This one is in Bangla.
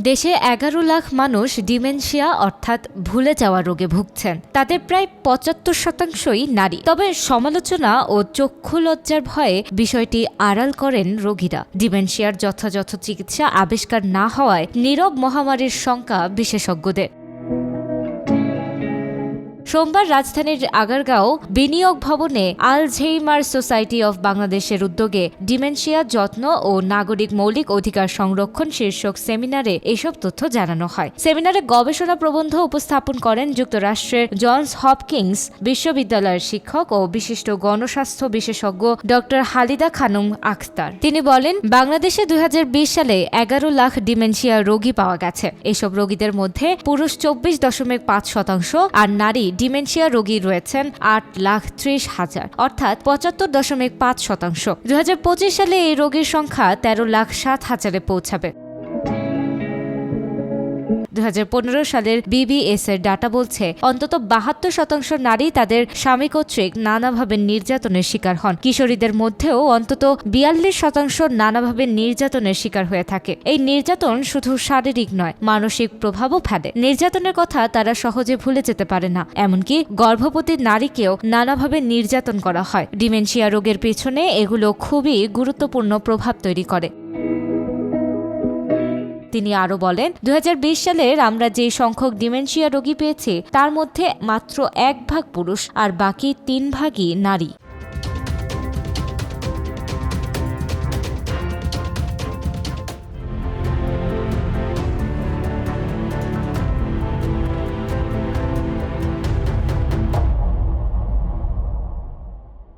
দেশে ১১ লাখ মানুষ ডিমেনশিয়া অর্থাৎ ভুলে যাওয়া রোগে ভুগছেন। তাদের প্রায় ৭৫%ই নারী। তবে সমালোচনা ও চক্ষু লজ্জার ভয়ে বিষয়টি আড়াল করেন রোগীরা। ডিমেনশিয়ার যথাযথ চিকিৎসা আবিষ্কার না হওয়ায় নীরব মহামারীর শঙ্কা বিশেষজ্ঞদের। সোমবার রাজধানীর আগারগাঁও বিনিয়োগ ভবনে আলঝেইমার সোসাইটি অব বাংলাদেশের উদ্যোগে ডিমেনশিয়া যত্ন ও নাগরিক মৌলিক অধিকার সংরক্ষণ শীর্ষক সেমিনারে এসব তথ্য জানানো হয়। সেমিনারে গবেষণা প্রবন্ধ উপস্থাপন করেন যুক্তরাষ্ট্রের জনস হপকিন্স বিশ্ববিদ্যালয়ের শিক্ষক ও বিশিষ্ট গণস্বাস্থ্য বিশেষজ্ঞ ড হালিদা খানম আখতার। তিনি বলেন, বাংলাদেশে ২০২০ সালে ১১ লাখ ডিমেনশিয়া রোগী পাওয়া গেছে। এসব রোগীদের মধ্যে পুরুষ ২৪.৫% আর নারী ডিমেনশিয়া রোগী রয়েছেন ৮,৩০,০০০, অর্থাৎ ৭৫.৫%। ২০২৫ সালে এই রোগীর সংখ্যা ১৩,০৭,০০০-এ পৌঁছাবে। ২০১৫ সালের বিবিএস এর ডাটা বলছে, অন্তত ৭২% নারী তাদের স্বামী কর্তৃক নানাভাবে নির্যাতনের শিকার হন। কিশোরীদের মধ্যেও অন্তত ৪২% নানাভাবে নির্যাতনের শিকার হয়ে থাকে। এই নির্যাতন শুধু শারীরিক নয়, মানসিক প্রভাবও ফেলে। নির্যাতনের কথা তারা সহজে ভুলে যেতে পারে না। এমনকি গর্ভবতী নারীকেও নানাভাবে নির্যাতন করা হয়। ডিমেনশিয়া রোগের পেছনে এগুলো খুবই গুরুত্বপূর্ণ প্রভাব তৈরি করে। তিনি আরও বলেন, ২০২০ সালের আমরা যে সংখ্যক ডিমেনশিয়া রোগী পেয়েছি তার মধ্যে মাত্র ১ ভাগ পুরুষ আর বাকি ৩ ভাগই নারী।